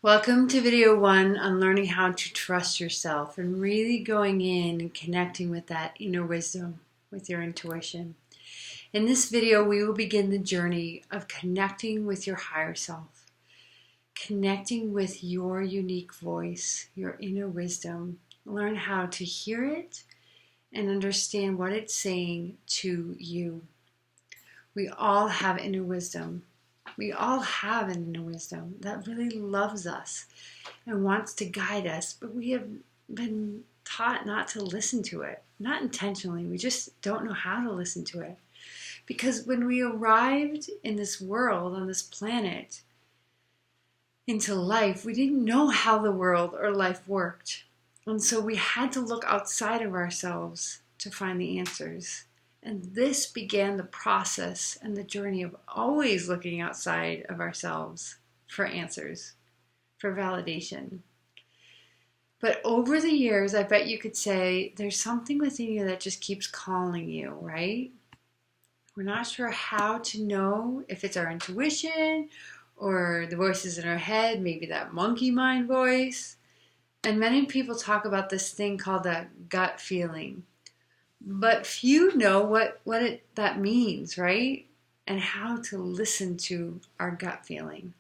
Welcome to video 1 on learning how to trust yourself and really going in and connecting with that inner wisdom, with your intuition. In this video, we will begin the journey of connecting with your higher self, connecting with your unique voice, your inner wisdom. Learn how to hear it and understand what it's saying to you. We all have inner wisdom. We all have an inner wisdom that really loves us and wants to guide us, but we have been taught not to listen to it. Not intentionally, we just don't know how to listen to it. Because when we arrived in this world, on this planet, into life, we didn't know how the world or life worked. And so we had to look outside of ourselves to find the answers. And this began the process and the journey of always looking outside of ourselves for answers, for validation. But over the years, I bet you could say there's something within you that just keeps calling you, right? We're not sure how to know if it's our intuition or the voices in our head, maybe that monkey mind voice. And many people talk about this thing called the gut feeling. But few know what that means, right? And how to listen to our gut feeling.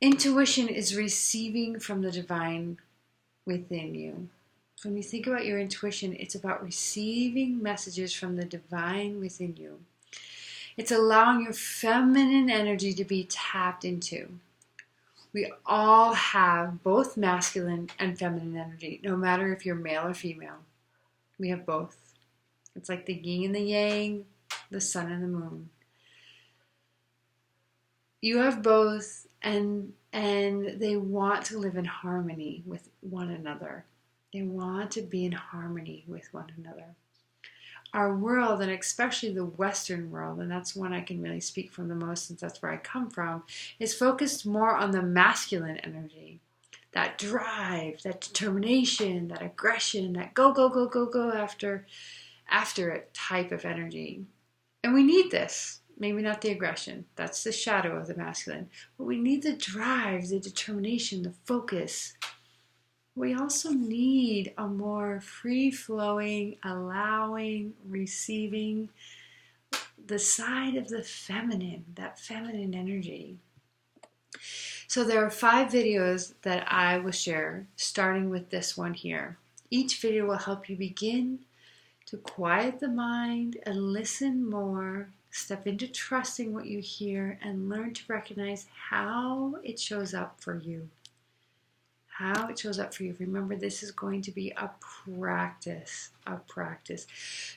Intuition is receiving from the divine within you. So when you think about your intuition, it's about receiving messages from the divine within you. It's allowing your feminine energy to be tapped into. We all have both masculine and feminine energy, no matter if you're male or female. We have both. It's like the yin and the yang, the sun and the moon. You have both, and they want to live in harmony with one another. They want to be in harmony with one another. Our world, and especially the Western world, and that's one I can really speak from the most since that's where I come from, is focused more on the masculine energy. That drive, that determination, that aggression, that go after it type of energy. And we need this. Maybe not the aggression. That's the shadow of the masculine. But we need the drive, the determination, the focus. We also need a more free-flowing, allowing, receiving, the side of the feminine, that feminine energy. So there are 5 videos that I will share, starting with this one here. Each video will help you begin to quiet the mind and listen more, step into trusting what you hear, and learn to recognize how it shows up for you. How it shows up for you. Remember, this is going to be a practice.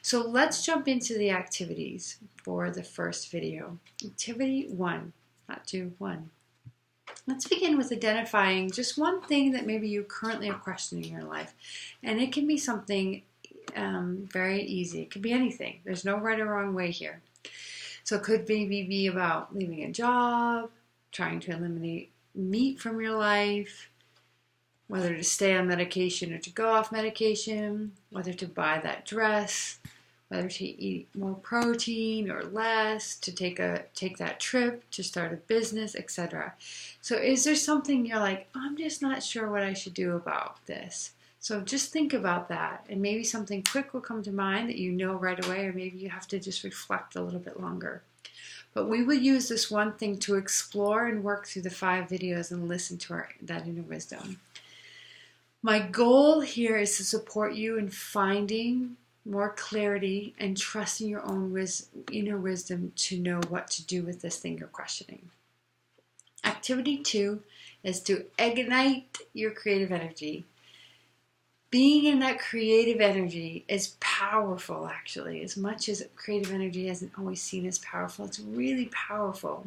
So let's jump into the activities for the first video. Activity 1, not 2, 1. Let's begin with identifying just one thing that maybe you currently are questioning in your life. And it can be something very easy. It could be anything. There's no right or wrong way here. So it could maybe be about leaving a job, trying to eliminate meat from your life, whether to stay on medication or to go off medication, whether to buy that dress, whether to eat more protein or less, to take that trip, to start a business, etc. So is there something you're like, I'm just not sure what I should do about this? So just think about that, and maybe something quick will come to mind that you know right away, or maybe you have to just reflect a little bit longer. But we will use this one thing to explore and work through the 5 videos and listen to that inner wisdom. My goal here is to support you in finding more clarity and trusting your own inner wisdom to know what to do with this thing you're questioning. Activity 2 is to ignite your creative energy. Being in that creative energy is powerful, actually. As much as creative energy isn't always seen as powerful, it's really powerful.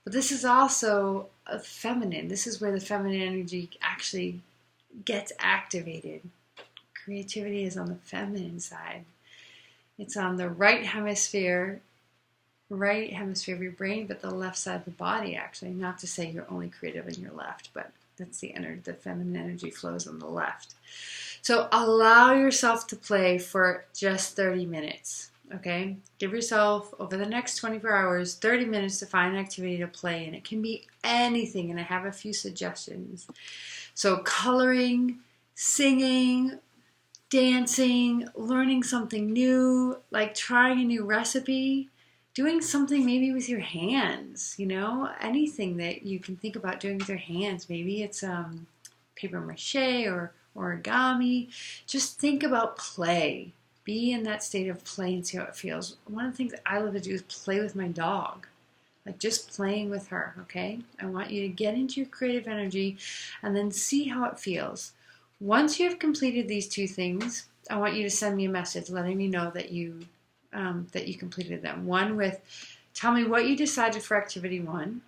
But this is also a feminine. This is where the feminine energy actually gets activated. Creativity is on the feminine side. It's on the right hemisphere of your brain, but the left side of the body, actually. Not to say you're only creative in your left, but that's the feminine energy flows on the left. So allow yourself to play for just 30 minutes. Okay, give yourself over the next 24 hours 30 minutes to find an activity to play in. It can be anything, and I have a few suggestions. So coloring, singing, dancing, learning something new, like trying a new recipe, doing something maybe with your hands, anything that you can think about doing with your hands. Maybe it's paper mache or origami. Just think about play. Be in that state of play and see how it feels. One of the things that I love to do is play with my dog. Like just playing with her, okay? I want you to get into your creative energy and then see how it feels. Once you have completed these two things, I want you to send me a message letting me know that you completed them. One with, tell me what you decided for activity 1.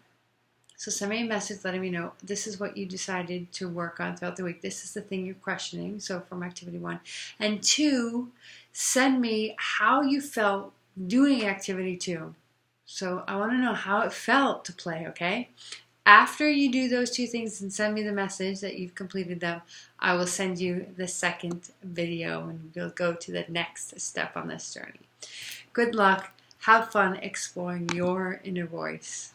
So send me a message letting me know this is what you decided to work on throughout the week. This is the thing you're questioning. So from activity 1. And 2, send me how you felt doing activity 2. So I want to know how it felt to play, okay? After you do those 2 things and send me the message that you've completed them, I will send you the second video and we'll go to the next step on this journey. Good luck. Have fun exploring your inner voice.